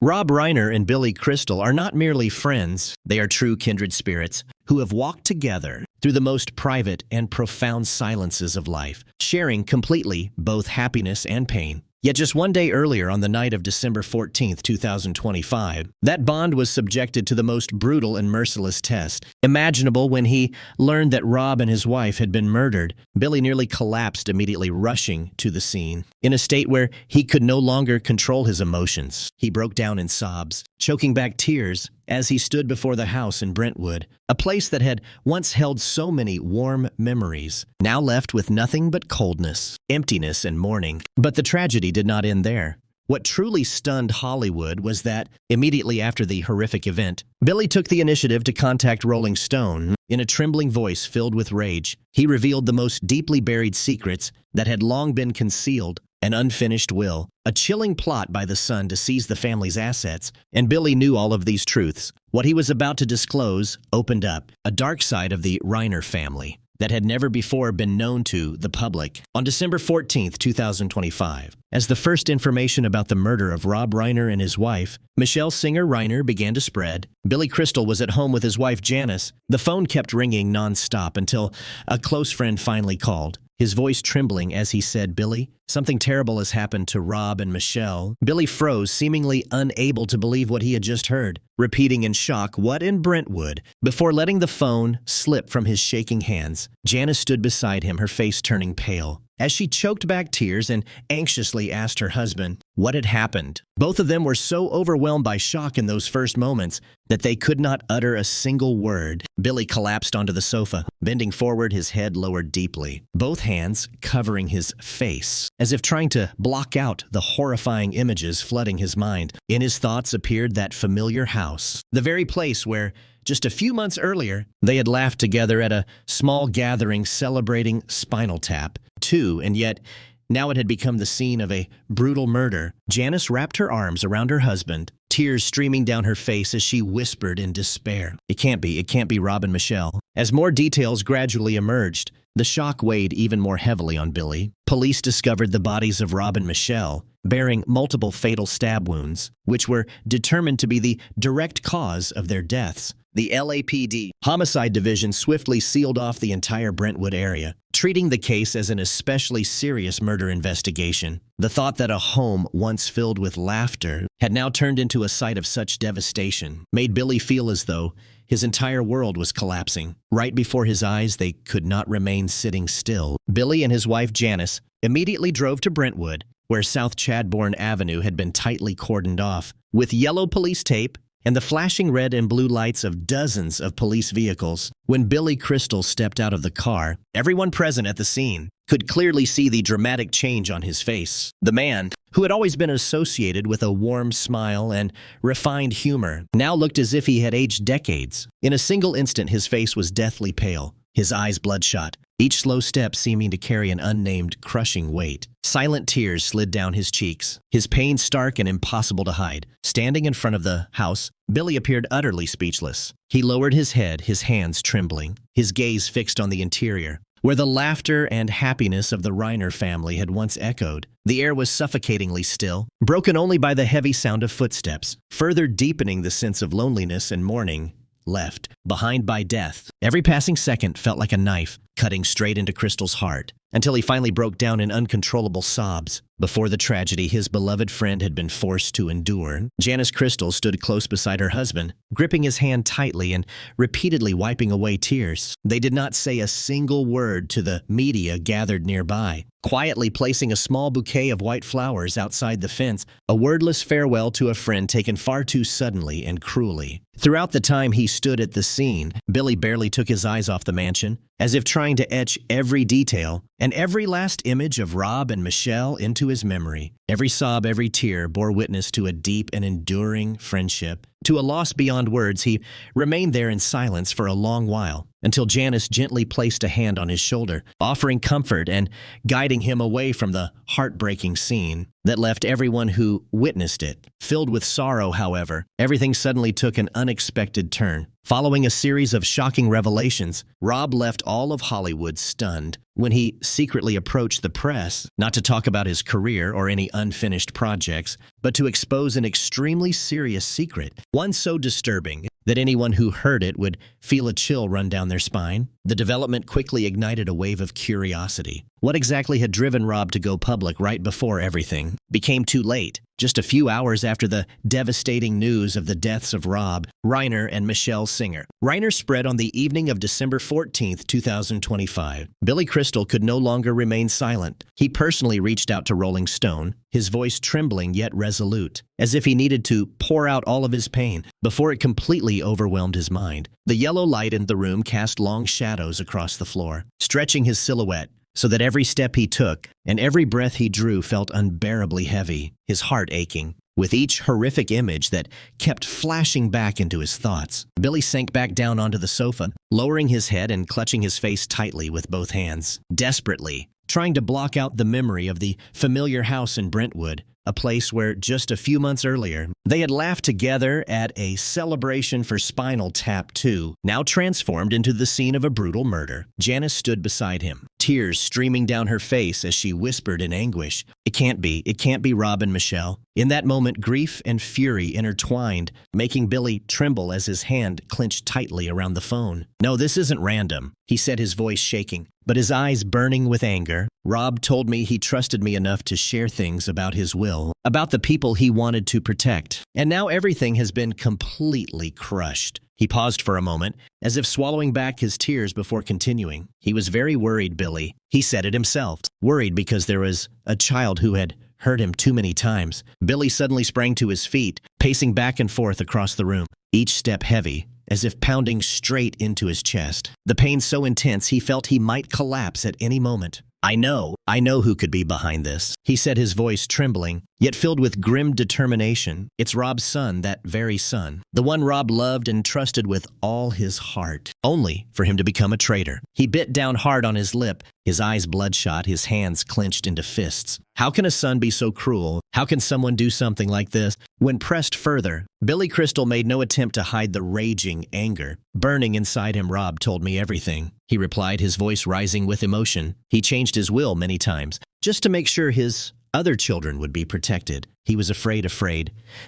Rob Reiner and Billy Crystal are not merely friends, they are true kindred spirits who have walked together through the most private and profound silences of life, sharing completely both happiness and pain. Yet just one day earlier, on the night of December 14th, 2025, that bond was subjected to the most brutal and merciless test imaginable. When he learned that Rob and his wife had been murdered, Billy nearly collapsed, immediately rushing to the scene. In a state where he could no longer control his emotions, he broke down in sobs, choking back tears as he stood before the house in Brentwood, a place that had once held so many warm memories, now left with nothing but coldness, emptiness, and mourning. But the tragedy did not end there. What truly stunned Hollywood was that, immediately after the horrific event, Billy took the initiative to contact Rolling Stone. In a trembling voice filled with rage, he revealed the most deeply buried secrets that had long been concealed: an unfinished will, a chilling plot by the son to seize the family's assets, and Billy knew all of these truths. What he was about to disclose opened up a dark side of the Reiner family that had never before been known to the public. On December 14th, 2025, as the first information about the murder of Rob Reiner and his wife, Michelle Singer Reiner, began to spread, Billy Crystal was at home with his wife Janice. The phone kept ringing nonstop until a close friend finally called, his voice trembling as he said, "Billy, something terrible has happened to Rob and Michelle." Billy froze, seemingly unable to believe what he had just heard, repeating in shock, "What, in Brentwood?" Before letting the phone slip from his shaking hands, Janice stood beside him, her face turning pale, as she choked back tears and anxiously asked her husband what had happened. Both of them were so overwhelmed by shock in those first moments that they could not utter a single word. Billy collapsed onto the sofa, bending forward, his head lowered deeply, both hands covering his face, as if trying to block out the horrifying images flooding his mind. In his thoughts appeared that familiar house, the very place where, just a few months earlier, they had laughed together at a small gathering celebrating Spinal Tap, too, and yet now it had become the scene of a brutal murder. Janice wrapped her arms around her husband, tears streaming down her face as she whispered in despair, it can't be Rob and Michelle." As more details gradually emerged, the shock weighed even more heavily on Billy. Police discovered the bodies of Rob and Michelle, bearing multiple fatal stab wounds, which were determined to be the direct cause of their deaths. The LAPD Homicide Division swiftly sealed off the entire Brentwood area, treating the case as an especially serious murder investigation. The thought that a home once filled with laughter had now turned into a site of such devastation made Billy feel as though his entire world was collapsing. Right before his eyes, they could not remain sitting still. Billy and his wife Janice immediately drove to Brentwood, where South Chadbourne Avenue had been tightly cordoned off, with yellow police tape and the flashing red and blue lights of dozens of police vehicles. When Billy Crystal stepped out of the car, everyone present at the scene could clearly see the dramatic change on his face. The man, who had always been associated with a warm smile and refined humor, now looked as if he had aged decades. In a single instant, his face was deathly pale, his eyes bloodshot, each slow step seeming to carry an unnamed, crushing weight. Silent tears slid down his cheeks, his pain stark and impossible to hide. Standing in front of the house, Billy appeared utterly speechless. He lowered his head, his hands trembling, his gaze fixed on the interior, where the laughter and happiness of the Reiner family had once echoed. The air was suffocatingly still, broken only by the heavy sound of footsteps, further deepening the sense of loneliness and mourning left behind by death. Every passing second felt like a knife, cutting straight into Crystal's heart, until he finally broke down in uncontrollable sobs. Before the tragedy his beloved friend had been forced to endure, Janice Crystal stood close beside her husband, gripping his hand tightly and repeatedly wiping away tears. They did not say a single word to the media gathered nearby, quietly placing a small bouquet of white flowers outside the fence, a wordless farewell to a friend taken far too suddenly and cruelly. Throughout the time he stood at the scene, Billy barely took his eyes off the mansion, as if trying to etch every detail and every last image of Rob and Michelle into his memory. Every sob, every tear bore witness to a deep and enduring friendship. To a loss beyond words, he remained there in silence for a long while, until Janice gently placed a hand on his shoulder, offering comfort and guiding him away from the heartbreaking scene that left everyone who witnessed it filled with sorrow. However, everything suddenly took an unexpected turn. Following a series of shocking revelations, Rob left all of Hollywood stunned. when he secretly approached the press, not to talk about his career or any unfinished projects, but to expose an extremely serious secret, one so disturbing that anyone who heard it would feel a chill run down their spine. The development quickly ignited a wave of curiosity. What exactly had driven Rob to go public right before everything became too late? Just a few hours after the devastating news of the deaths of Rob Reiner and Michelle Singer. Reiner spread on the evening of December 14th, 2025. Billy Crystal could no longer remain silent. He personally reached out to Rolling Stone, his voice trembling yet resolute, as if he needed to pour out all of his pain before it completely overwhelmed his mind. The yellow light in the room cast long shadows across the floor, stretching his silhouette so that every step he took and every breath he drew felt unbearably heavy, his heart aching. With each horrific image that kept flashing back into his thoughts, Billy sank back down onto the sofa, lowering his head and clutching his face tightly with both hands, desperately trying to block out the memory of the familiar house in Brentwood, a place where just a few months earlier they had laughed together at a celebration for Spinal Tap 2, now transformed into the scene of a brutal murder. Janice stood beside him, tears streaming down her face as she whispered in anguish, it can't be Rob and Michelle." In that moment, grief and fury intertwined, making Billy tremble as his hand clenched tightly around the phone. "No, this isn't random," he said, his voice shaking, but his eyes burning with anger. "Rob told me he trusted me enough to share things about his will, about the people he wanted to protect. And now everything has been completely crushed." He paused for a moment, as if swallowing back his tears before continuing. He was very worried, Billy. He said it himself. Worried because there was a child who had hurt him too many times. Billy suddenly sprang to his feet, pacing back and forth across the room, each step heavy, as if pounding straight into his chest. The pain so intense he felt he might collapse at any moment. I know who could be behind this," he said, his voice trembling, yet filled with grim determination. "It's Rob's son, that very son, the one Rob loved and trusted with all his heart, only for him to become a traitor." He bit down hard on his lip, his eyes bloodshot, his hands clenched into fists. How can a son be so cruel? How can someone do something like this? When pressed further, Billy Crystal made no attempt to hide the raging anger burning inside him. "Rob told me everything," he replied, his voice rising with emotion. "He changed his will many times, just to make sure his other children would be protected. He was afraid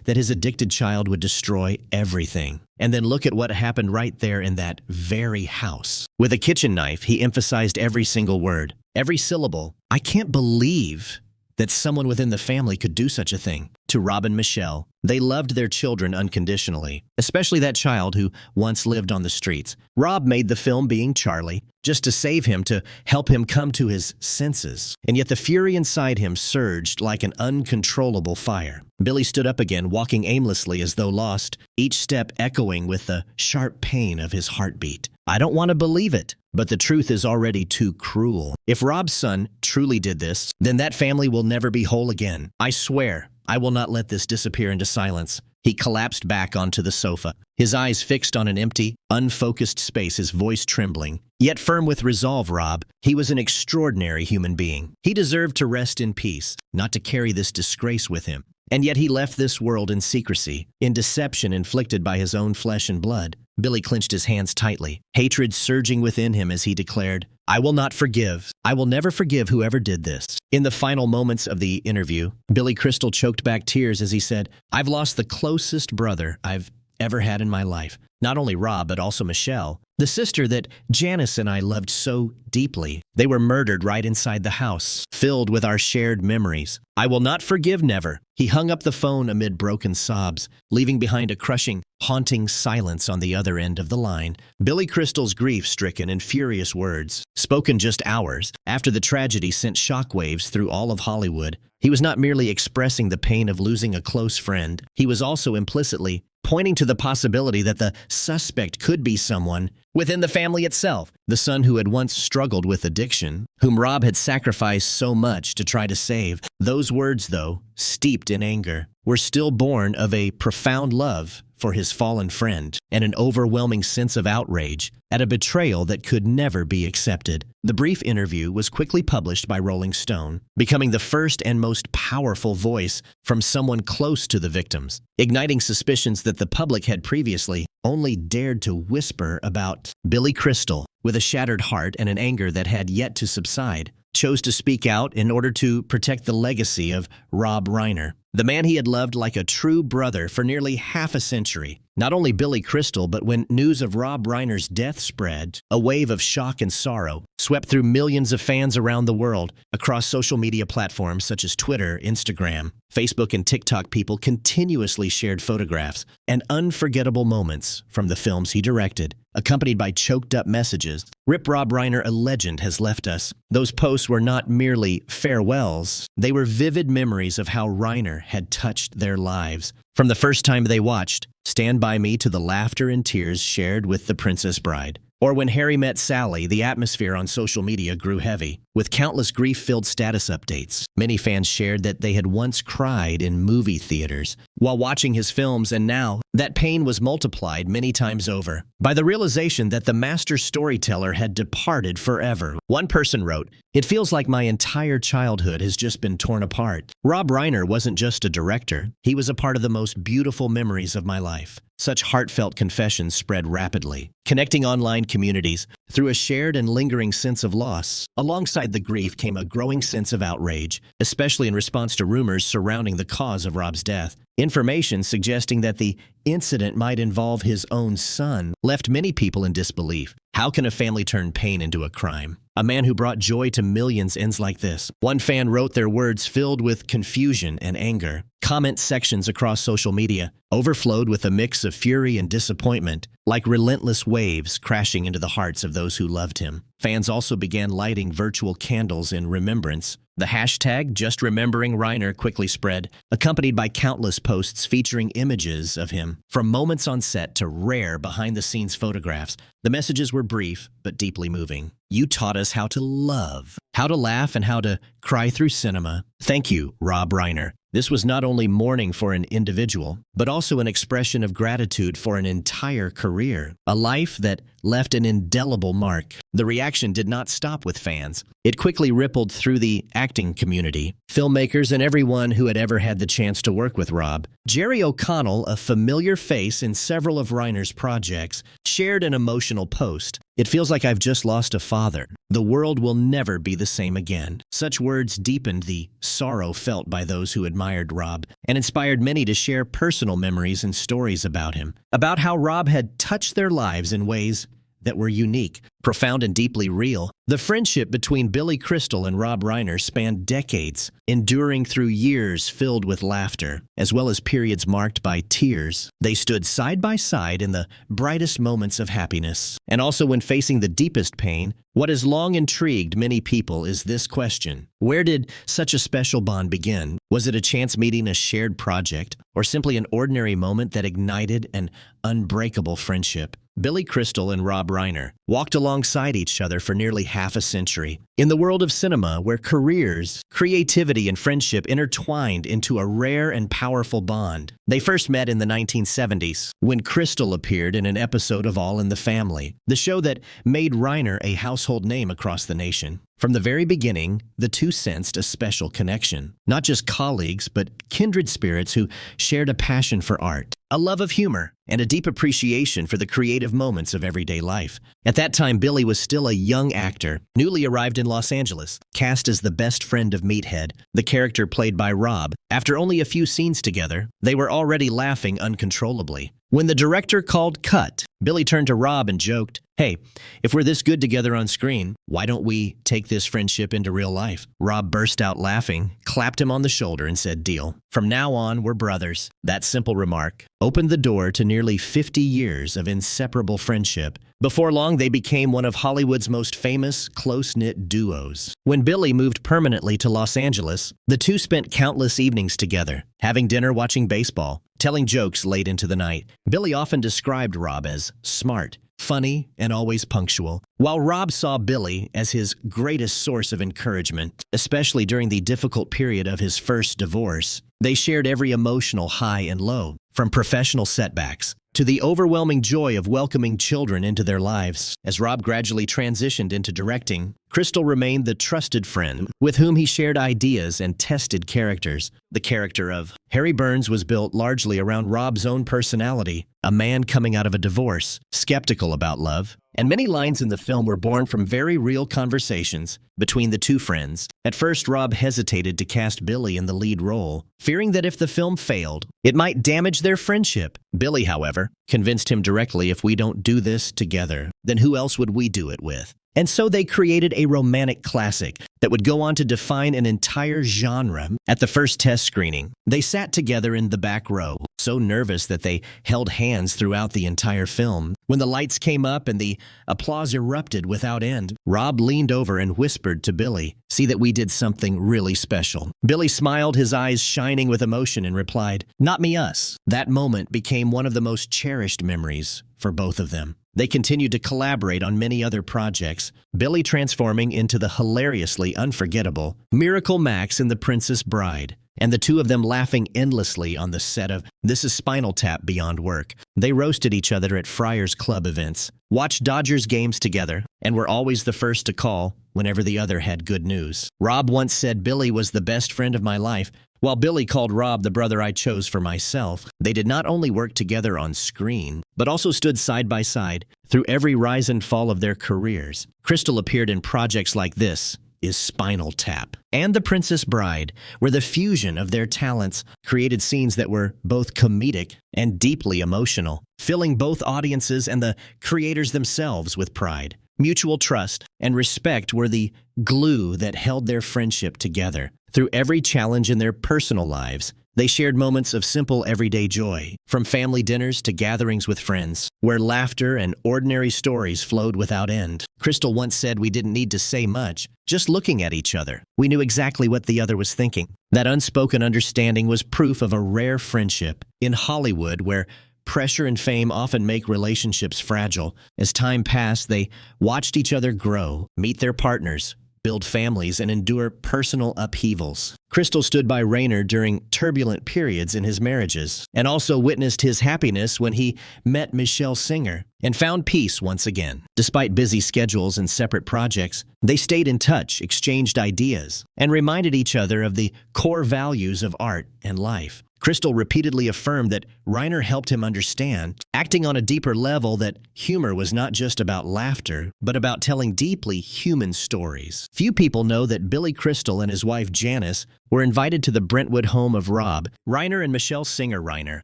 that his addicted child would destroy everything. And then look at what happened right there in that very house. With a kitchen knife, he emphasized every single word, every syllable. I can't believe that someone within the family could do such a thing." To Rob and Michelle, they loved their children unconditionally, especially that child who once lived on the streets. Rob made the film being Charlie, just to save him, to help him come to his senses. And yet the fury inside him surged like an uncontrollable fire. Billy stood up again, walking aimlessly as though lost, each step echoing with the sharp pain of his heartbeat. "I don't want to believe it, but the truth is already too cruel. If Rob's son truly did this, then that family will never be whole again. I swear, I will not let this disappear into silence." He collapsed back onto the sofa, his eyes fixed on an empty, unfocused space, his voice trembling, yet firm with resolve. Rob, he was an extraordinary human being. He deserved to rest in peace, not to carry this disgrace with him. And yet he left this world in secrecy, in deception inflicted by his own flesh and blood. Billy clenched his hands tightly, hatred surging within him as he declared, "I will not forgive. I will never forgive whoever did this." In the final moments of the interview, Billy Crystal choked back tears as he said, "I've lost the closest brother I've ever had in my life. Not only Rob, but also Michelle, the sister that Janice and I loved so deeply. They were murdered right inside the house, filled with our shared memories. I will not forgive, never." He hung up the phone amid broken sobs, leaving behind a crushing, haunting silence on the other end of the line. Billy Crystal's grief-stricken and furious words, spoken just hours after the tragedy, sent shockwaves through all of Hollywood. He was not merely expressing the pain of losing a close friend, he was also implicitly pointing to the possibility that the suspect could be someone within the family itself. The son who had once struggled with addiction, whom Rob had sacrificed so much to try to save. Those words, though, steeped in anger, were still born of a profound love for his fallen friend and an overwhelming sense of outrage at a betrayal that could never be accepted. The brief interview was quickly published by Rolling Stone, becoming the first and most powerful voice from someone close to the victims, igniting suspicions that the public had previously only dared to whisper about. Billy Crystal, with a shattered heart and an anger that had yet to subside, chose to speak out in order to protect the legacy of Rob Reiner, the man he had loved like a true brother for nearly half a century. Not only Billy Crystal, but when news of Rob Reiner's death spread, a wave of shock and sorrow swept through millions of fans around the world. Across social media platforms such as Twitter, Instagram, Facebook, and TikTok, people continuously shared photographs and unforgettable moments from the films he directed, accompanied by choked-up messages. "Rip Rob Reiner, a legend, has left us." Those posts were not merely farewells. They were vivid memories of how Reiner had touched their lives. From the first time they watched Stand By Me to the laughter and tears shared with the Princess Bride. Or when Harry met Sally, the atmosphere on social media grew heavy, with countless grief-filled status updates. Many fans shared that they had once cried in movie theaters while watching his films, and now that pain was multiplied many times over by the realization that the master storyteller had departed forever. One person wrote, "It feels like my entire childhood has just been torn apart. Rob Reiner wasn't just a director, he was a part of the most beautiful memories of my life." Such heartfelt confessions spread rapidly, connecting online communities through a shared and lingering sense of loss. Alongside the grief came a growing sense of outrage, especially in response to rumors surrounding the cause of Rob's death. Information suggesting that the incident might involve his own son left many people in disbelief. How can a family turn pain into a crime? A man who brought joy to millions ends like this. One fan wrote their words filled with confusion and anger. Comment sections across social media overflowed with a mix of fury and disappointment, like relentless waves crashing into the hearts of those who loved him. Fans also began lighting virtual candles in remembrance. The hashtag #JustRememberingReiner quickly spread, accompanied by countless posts featuring images of him. From moments on set to rare behind-the-scenes photographs, the messages were brief but deeply moving. "You taught us how to love, how to laugh, and how to cry through cinema. Thank you, Rob Reiner." This was not only mourning for an individual, but also an expression of gratitude for an entire career, a life that left an indelible mark. The reaction did not stop with fans. It quickly rippled through the acting community, filmmakers, and everyone who had ever had the chance to work with Rob. Jerry O'Connell, a familiar face in several of Reiner's projects, shared an emotional post. "It feels like I've just lost a father. The world will never be the same again." Such words deepened the sorrow felt by those who admired Rob and inspired many to share personal memories and stories about him, about how Rob had touched their lives in ways that were unique, profound, and deeply real. The friendship between Billy Crystal and Rob Reiner spanned decades, enduring through years filled with laughter, as well as periods marked by tears. They stood side by side in the brightest moments of happiness, and also when facing the deepest pain. What has long intrigued many people is this question: where did such a special bond begin? Was it a chance meeting, a shared project, or simply an ordinary moment that ignited an unbreakable friendship? Billy Crystal and Rob Reiner walked alongside each other for nearly half a century. In the world of cinema, where careers, creativity, and friendship intertwined into a rare and powerful bond, they first met in the 1970s when Crystal appeared in an episode of All in the Family, the show that made Reiner a household name across the nation. From the very beginning, the two sensed a special connection. Not just colleagues, but kindred spirits who shared a passion for art, a love of humor, and a deep appreciation for the creative moments of everyday life. At that time, Billy was still a young actor, newly arrived in Los Angeles, cast as the best friend of Meathead, the character played by Rob. After only a few scenes together, they were already laughing uncontrollably. When the director called cut, Billy turned to Rob and joked, "Hey, if we're this good together on screen, why don't we take this friendship into real life?" Rob burst out laughing, clapped him on the shoulder, and said, "Deal. From now on, we're brothers." That simple remark opened the door to nearly 50 years of inseparable friendship. Before long, they became one of Hollywood's most famous, close-knit duos. When Billy moved permanently to Los Angeles, the two spent countless evenings together, having dinner, watching baseball, telling jokes late into the night. Billy often described Rob as smart, funny, and always punctual, while Rob saw Billy as his greatest source of encouragement, especially during the difficult period of his first divorce. They shared every emotional high and low, from professional setbacks to the overwhelming joy of welcoming children into their lives. As Rob gradually transitioned into directing, Crystal remained the trusted friend with whom he shared ideas and tested characters. The character of Harry Burns was built largely around Rob's own personality, a man coming out of a divorce, skeptical about love, and many lines in the film were born from very real conversations between the two friends. At first, Rob hesitated to cast Billy in the lead role, fearing that if the film failed, it might damage their friendship. Billy, however, convinced him directly, if we don't do this together, then who else would we do it with? And so they created a romantic classic that would go on to define an entire genre. At the first test screening, they sat together in the back row, so nervous that they held hands throughout the entire film. When the lights came up and the applause erupted without end, Rob leaned over and whispered to Billy, "See that we did something really special." Billy smiled, his eyes shining with emotion, and replied, "Not me, us." That moment became one of the most cherished memories for both of them. They continued to collaborate on many other projects, Billy transforming into the hilariously unforgettable Miracle Max in The Princess Bride, and the two of them laughing endlessly on the set of This Is Spinal Tap Beyond Work. They roasted each other at Friars Club events, watched Dodgers games together, and were always the first to call whenever the other had good news. Rob once said, "Billy was the best friend of my life," while Billy called Rob the brother I chose for myself. They did not only work together on screen, but also stood side by side through every rise and fall of their careers. Crystal appeared in projects like This Is Spinal Tap and The Princess Bride, where the fusion of their talents created scenes that were both comedic and deeply emotional, filling both audiences and the creators themselves with pride. Mutual trust and respect were the glue that held their friendship together. Through every challenge in their personal lives, they shared moments of simple everyday joy, from family dinners to gatherings with friends, where laughter and ordinary stories flowed without end. Crystal once said, "We didn't need to say much, just looking at each other. We knew exactly what the other was thinking." That unspoken understanding was proof of a rare friendship. In Hollywood, where pressure and fame often make relationships fragile, as time passed, they watched each other grow, meet their partners, build families, and endure personal upheavals. Crystal stood by Reiner during turbulent periods in his marriages, and also witnessed his happiness when he met Michelle Singer and found peace once again. Despite busy schedules and separate projects, they stayed in touch, exchanged ideas, and reminded each other of the core values of art and life. Crystal repeatedly affirmed that Reiner helped him understand, acting on a deeper level, that humor was not just about laughter, but about telling deeply human stories. Few people know that Billy Crystal and his wife Janice were invited to the Brentwood home of Rob Reiner and Michelle Singer Reiner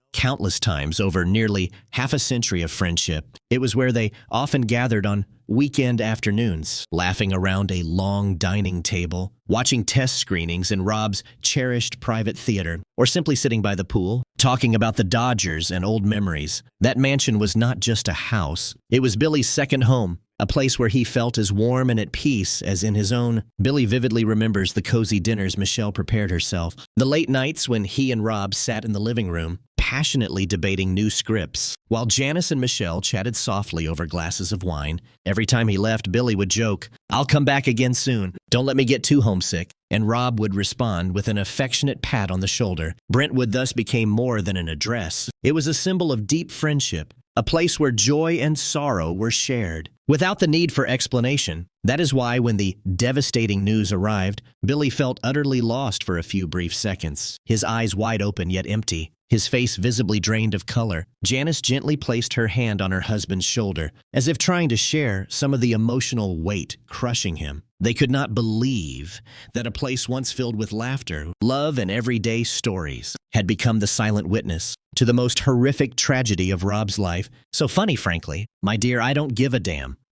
countless times over nearly half a century of friendship. It was where they often gathered on weekend afternoons, laughing around a long dining table, watching test screenings in Rob's cherished private theater, or simply sitting by the pool, talking about the Dodgers and old memories. That mansion was not just a house. It was Billy's second home, a place where he felt as warm and at peace as in his own. Billy vividly remembers the cozy dinners Michelle prepared herself, the late nights when he and Rob sat in the living room, passionately debating new scripts, while Janice and Michelle chatted softly over glasses of wine. Every time he left, Billy would joke, "I'll come back again soon. Don't let me get too homesick." And Rob would respond with an affectionate pat on the shoulder. Brentwood thus became more than an address. It was a symbol of deep friendship, a place where joy and sorrow were shared, without the need for explanation. That is why when the devastating news arrived, Billy felt utterly lost for a few brief seconds, his eyes wide open yet empty, his face visibly drained of color. Janice gently placed her hand on her husband's shoulder, as if trying to share some of the emotional weight crushing him. They could not believe that a place once filled with laughter, love, and everyday stories had become the silent witness to the most horrific tragedy of Rob's life. "So funny, frankly. My dear, I don't give a damn.